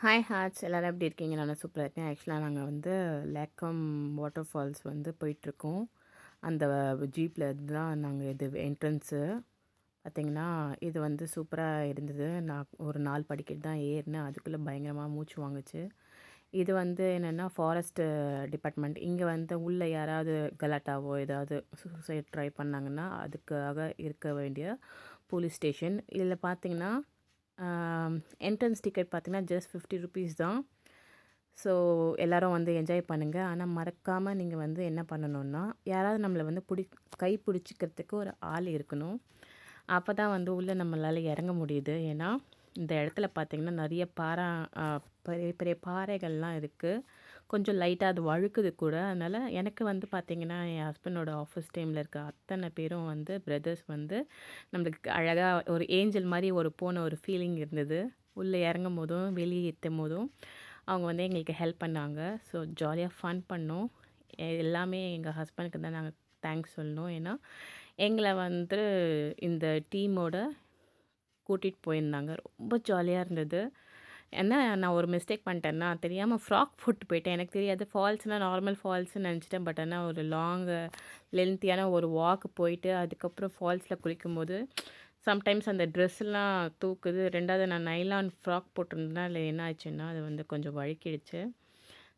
Hi hearts எல்லோரும் எப்படி இருக்கீங்க? நான் சூப்பராக இருக்கேன். ஆக்சுவலாக நாங்கள் வந்து லேக்கம் வாட்டர் ஃபால்ஸ் வந்து போயிட்டுருக்கோம். அந்த ஜீப்பில் தான் நாங்கள் இது என்ட்ரன்ஸு பார்த்திங்கன்னா, இது வந்து சூப்பராக இருந்தது. நான் ஒரு 4 படிக்கட்டு தான் ஏறினேன். அதுக்குள்ளே பயங்கரமாக மூச்சு வாங்குச்சு. இது வந்து என்னென்னா ஃபாரஸ்ட்டு டிபார்ட்மெண்ட். இங்கே வந்து உள்ளே யாராவது கலாட்டாவோ ஏதாவது சூசைட் ட்ரை பண்ணாங்கன்னா அதுக்காக இருக்க வேண்டிய போலீஸ் ஸ்டேஷன். இதில் பார்த்திங்கன்னா என்ட்ரன்ஸ் டிக்கெட் பார்த்தீங்கன்னா ஜஸ்ட் 50 ருபீஸ் தான். ஸோ எல்லோரும் வந்து என்ஜாய் பண்ணுங்கள். ஆனால் மறக்காமல் நீங்கள் வந்து என்ன பண்ணணுன்னா, யாராவது நம்மளை வந்து கை பிடிச்சிக்கிறதுக்கு ஒரு ஆள் இருக்கணும். அப்போ தான் வந்து உள்ளே நம்மளால் இறங்க முடியுது. ஏன்னா இந்த இடத்துல பார்த்திங்கன்னா நிறைய பெரிய பெரிய பாறைகள்லாம் இருக்குது. கொஞ்சம் லைட்டாக அது வழுக்குது கூட. அதனால் எனக்கு வந்து பார்த்திங்கன்னா என் ஹஸ்பண்டோட ஆஃபீஸ் டைமில் இருக்க அத்தனை பேரும் வந்து பிரதர்ஸ் வந்து நம்மளுக்கு அழகாக ஒரு ஏஞ்சல் மாதிரி போன ஒரு ஃபீலிங் இருந்தது. உள்ளே இறங்கும் போதும் வெளியே ஏற்றும் போதும் அவங்க வந்து எங்களுக்கு ஹெல்ப் பண்ணாங்க. ஸோ ஜாலியாக ஃபன் பண்ணோம். எல்லாமே எங்கள் ஹஸ்பண்டுக்கு தான் நாங்கள் தேங்க்ஸ் சொல்லணும். ஏன்னா எங்களை வந்து இந்த டீமோட கூட்டிகிட்டு போயிருந்தாங்க. ரொம்ப ஜாலியாக இருந்தது. ஏன்னா நான் ஒரு மிஸ்டேக் பண்ணிட்டேன்னா தெரியாமல் ஃப்ராக் போட்டு போயிட்டேன். எனக்கு தெரியாது ஃபால்ஸ்னால் நார்மல் ஃபால்ஸ்ன்னு நினச்சிட்டேன். பட் ஆனால் ஒரு லென்த்தியான ஒரு வாக்கு போயிட்டு அதுக்கப்புறம் ஃபால்ஸில் குளிக்கும்போது சம்டைம்ஸ் அந்த ட்ரெஸ்லாம் தூக்குது. 2வது நான் நைலான் ஃப்ராக் போட்டிருந்தேன்னா அதில் என்ன ஆச்சுன்னா அது வந்து கொஞ்சம் வழுக்கிடுச்சு.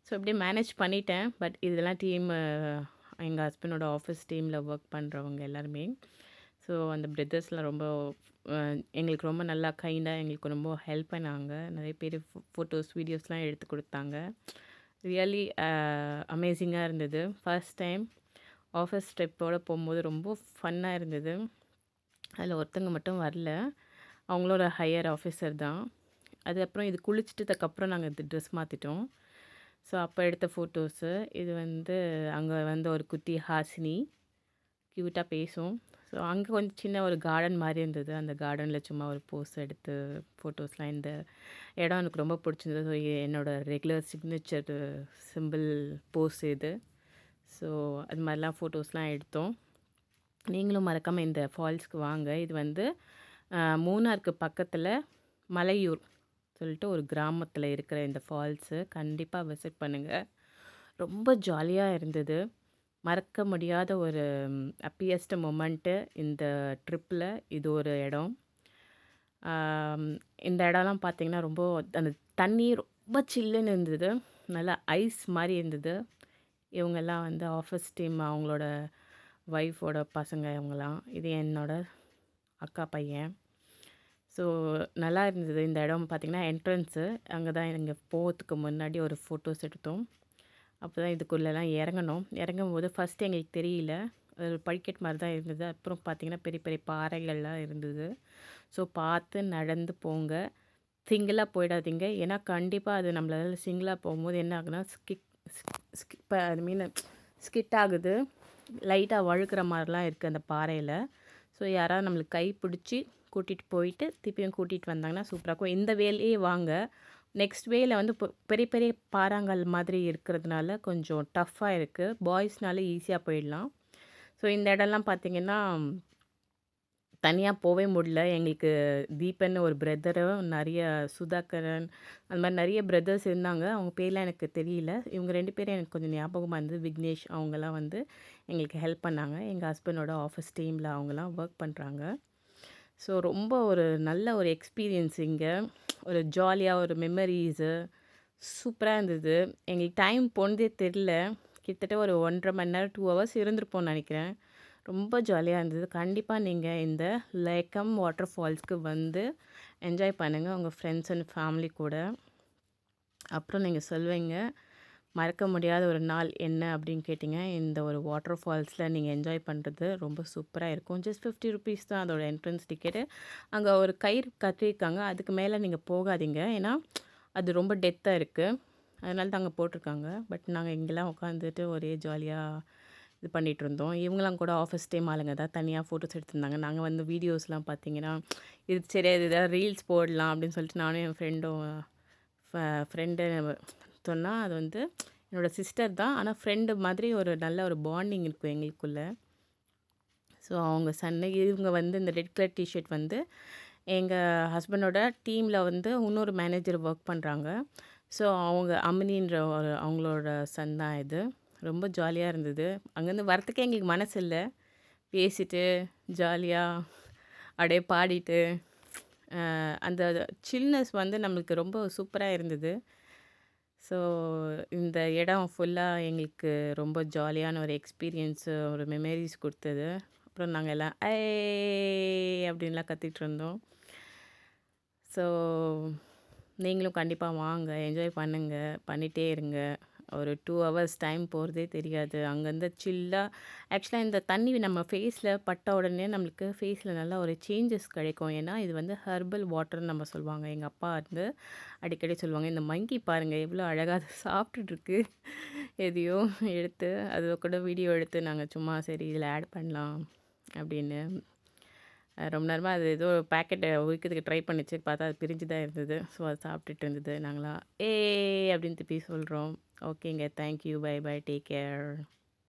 ஸோ இப்படியே மேனேஜ் பண்ணிட்டேன். பட் இதெல்லாம் எங்கள் ஹஸ்பண்டோட ஆஃபீஸ் டீமில் ஒர்க் பண்ணுறவங்க எல்லாருமே. ஸோ அந்த பிரதர்ஸ்லாம் ரொம்ப எங்களுக்கு ரொம்ப நல்லா கைண்டாக எங்களுக்கு ரொம்ப ஹெல்ப் பண்ணாங்க. நிறைய பேர் ஃபோட்டோஸ் வீடியோஸ்லாம் எடுத்து கொடுத்தாங்க. ரியலி அமேசிங்காக இருந்தது. ஃபர்ஸ்ட் டைம் ஆஃபீஸ் ட்ரிப்போடு போகும்போது ரொம்ப ஃபன்னாக இருந்தது. அதில் ஒருத்தங்க மட்டும் வரல. அவங்களும் ஒரு ஹையர் ஆஃபீஸர் தான். அதுக்கப்புறம் இது குளிச்சுட்டதுக்கப்புறம் நாங்கள் இது ட்ரெஸ் மாற்றிட்டோம். ஸோ அப்போ எடுத்த ஃபோட்டோஸு. இது வந்து அங்கே வந்து ஒரு குட்டி ஹாசினி க்யூட்டாக பேசும். ஸோ அங்கே கொஞ்சம் சின்ன ஒரு கார்டன் மாதிரி இருந்தது. அந்த கார்டனில் சும்மா ஒரு போஸ் எடுத்து ஃபோட்டோஸ்லாம் இந்த இடம் எனக்கு ரொம்ப பிடிச்சிருந்தது. ஸோ என்னோடய ரெகுலர் சிக்னேச்சர் சிம்பிள் போஸ் இது. ஸோ அது மாதிரிலாம் ஃபோட்டோஸ்லாம் எடுத்தோம். நீங்களும் மறக்காமல் இந்த ஃபால்ஸ்க்கு வாங்க. இது வந்து மூணாருக்கு பக்கத்தில் மலையூர் சொல்லிட்டு ஒரு கிராமத்தில் இருக்கிற இந்த ஃபால்ஸு கண்டிப்பாக விசிட் பண்ணுங்கள். ரொம்ப ஜாலியாக இருந்தது. மறக்க முடியாத ஒரு ஹப்பியஸ்ட் மொமெண்ட்டு இந்த ட்ரிப்பில் இது ஒரு இடம். இந்த இடம்லாம் பார்த்திங்கன்னா ரொம்ப அந்த தண்ணி ரொம்ப சில்லுன்னு இருந்தது. நல்லா ஐஸ் மாதிரி இருந்தது. இவங்கெல்லாம் வந்து ஆஃபீஸ் டீம் அவங்களோட ஒய்ஃபோட பசங்க இவங்கலாம். இது என்னோட அக்கா பையன். ஸோ நல்லா இருந்தது. இந்த இடம் பார்த்திங்கன்னா என்ட்ரன்ஸு. அங்கே தான் இங்கே போகிறதுக்கு முன்னாடி ஒரு ஃபோட்டோஸ் எடுத்தோம். அப்போ தான் இதுக்குள்ளெல்லாம் இறங்கணும். இறங்கும்போது ஃபஸ்ட்டு எங்களுக்கு தெரியல. ஒரு படிக்கட்டு மாதிரி தான் இருந்தது. அப்புறம் பார்த்திங்கன்னா பெரிய பெரிய பாறைகள்லாம் இருந்தது. ஸோ பார்த்து நடந்து போங்க. சிங்கிளாக போயிடாதீங்க. ஏன்னா கண்டிப்பாக அது நம்மளால சிங்கிளாக போகும்போது என்ன ஆகுனா ஸ்கிப் ஐ மீன் ஸ்கிட் ஆகுது. லைட்டாக வழுக்கிற மாதிரிலாம் இருக்குது அந்த பாறையில். ஸோ யாராவது நம்மளுக்கு கை பிடிச்சி கூட்டிகிட்டு போயிட்டு திருப்பியும் கூட்டிகிட்டு வந்தாங்கன்னா சூப்பராக இருக்கும். இந்த வேலையே வாங்க. நெக்ஸ்ட் வேல வந்து பெரிய பெரிய பாறாங்கல் மாதிரி இருக்கிறதுனால கொஞ்சம் டஃப்பாக இருக்குது. பாய்ஸ்னால ஈஸியாக போயிடலாம். ஸோ இந்த இடம்லாம் பார்த்திங்கன்னா தனியாக போகவே முடியல. எங்களுக்கு தீபன்னு ஒரு பிரதரும், நிறைய சுதாகரன் அந்த மாதிரி நிறைய பிரதர்ஸ் இருந்தாங்க. அவங்க பேர்லாம் எனக்கு தெரியல. இவங்க 2 பேரும் எனக்கு கொஞ்சம் ஞாபகமாக இருந்தது. விக்னேஷ் அவங்கலாம் வந்து எங்களுக்கு ஹெல்ப் பண்ணாங்க. எங்கள் ஹஸ்பண்டோட ஆஃபீஸ் டீமில் அவங்கலாம் ஒர்க் பண்ணுறாங்க. ஸோ ரொம்ப ஒரு நல்ல ஒரு எக்ஸ்பீரியன்ஸ் இங்கே. ஒரு ஜாலியாக ஒரு மெமரீஸு சூப்பராக இருந்தது. எங்களுக்கு டைம் போனதே தெரில. கிட்டத்தட்ட ஒரு 1 1/2 மணி நேரம் 2 ஹவர்ஸ் இருந்திருப்போம்னு நினைக்கிறேன். ரொம்ப ஜாலியாக இருந்தது. கண்டிப்பாக நீங்கள் இந்த லேக்கம் வாட்டர் ஃபால்ஸ்க்கு வந்து என்ஜாய் பண்ணுங்கள் உங்கள் ஃப்ரெண்ட்ஸ் அண்ட் ஃபேமிலி கூட. அப்புறம் நீங்கள் சொல்வீங்க மறக்க முடியாத ஒரு நாள் என்ன அப்படின்னு கேட்டிங்க. இந்த ஒரு வாட்டர் ஃபால்ஸில் நீங்கள் என்ஜாய் பண்ணுறது ரொம்ப சூப்பராக இருக்கும். ஜஸ்ட் 50 ருபீஸ் தான் அதோட என்ட்ரன்ஸ் டிக்கெட்டு. அங்கே ஒரு கயிறு கட்டியிருக்காங்க. அதுக்கு மேலே நீங்கள் போகாதீங்க. ஏன்னா அது ரொம்ப டெப்த்தாக இருக்குது. அதனால தான் அங்கே போட்டிருக்காங்க. பட் நாங்கள் இங்கெல்லாம் உட்காந்துட்டு ஒரே ஜாலியாக இது பண்ணிகிட்டு இருந்தோம். இவங்களாம் கூட ஆஃபீஸ் டைம் ஆளுங்க தான் தனியாக ஃபோட்டோஸ் எடுத்திருந்தாங்க. நாங்கள் வந்து வீடியோஸ்லாம் பார்த்தீங்கன்னா இது சரி இது ஏதாவது ரீல்ஸ் போடலாம் அப்படின்னு சொல்லிட்டு நானும் என் ஃப்ரெண்டு சொன்னால் அது வந்து என்னோடய சிஸ்டர் தான். ஆனால் ஃப்ரெண்டு மாதிரி ஒரு நல்ல ஒரு பாண்டிங் இருக்கும் எங்களுக்குள்ள. ஸோ அவங்க இவங்க வந்து இந்த ரெட் கலர் டிஷர்ட் வந்து எங்க ஹஸ்பண்டோட டீம்ல வந்து இன்னொரு மேனேஜர் ஒர்க் பண்றாங்க. ஸோ அவங்க அமினின்ற ஒரு அவங்களோட சன் தான் இது. ரொம்ப ஜாலியா இருந்தது. அங்கேருந்து வரத்துக்கே எங்களுக்கு மனசு இல்ல. பேசிட்டு, ஜாலியா அப்படியே பாடிட்டு, அந்த சில்னஸ் வந்து நம்மளுக்கு ரொம்ப சூப்பரா இருந்தது. ஸோ இந்த இடம் ஃபுல்லா எங்களுக்கு ரொம்ப ஜாலியான ஒரு எக்ஸ்பீரியன்ஸ், ஒரு மெமரீஸ் குடுத்தது. அப்புறம் நாங்க எல்லாம் அப்படின்லாம் கத்திட்டு இருந்தோம். ஸோ நீங்களும் கண்டிப்பா வாங்க. என்ஜாய் பண்ணுங்க. பண்ணிட்டே இருங்க. ஒரு 2 ஹவர்ஸ் டைம் போறதே தெரியாது. அங்கருந்து சில்லா ஆக்சுவலா இந்த தண்ணி நம்ம ஃபேஸ்ல பட்ட உடனே நம்மளுக்கு ஃபேஸ்ல நல்லா ஒரு சேஞ்சஸ் கிடைக்கும். ஏன்னா, இது வந்து ஹெர்பல் வாட்டர்ன்னு நம்ம சொல்லுவாங்க. எங்க அப்பா வந்து அடிக்கடி சொல்லுவாங்க, "இந்த மங்கி பாருங்க எவ்வளோ அழகா அத சாப்பிட்டுட்டு இருக்கு." எதையோ எடுத்து அது கூட வீடியோ எடுத்து நாங்க சும்மா சரி இதில ஆட் பண்ணலாம் அப்படின்னு. ரொம்ப நேரமா அது ஏதோ பாக்கெட்ட உரிக்கிறதுக்கு ட்ரை பண்ணுச்சு. பார்த்தா அது பிரிஞ்சு தான் இருந்தது. ஸோ அத சாப்பிட்டுட்டு இருந்தது. நாங்கலாம் அப்படின்னு திருப்பி சொல்றோம். ஓகேங்க. Thank you. Bye bye. Take care.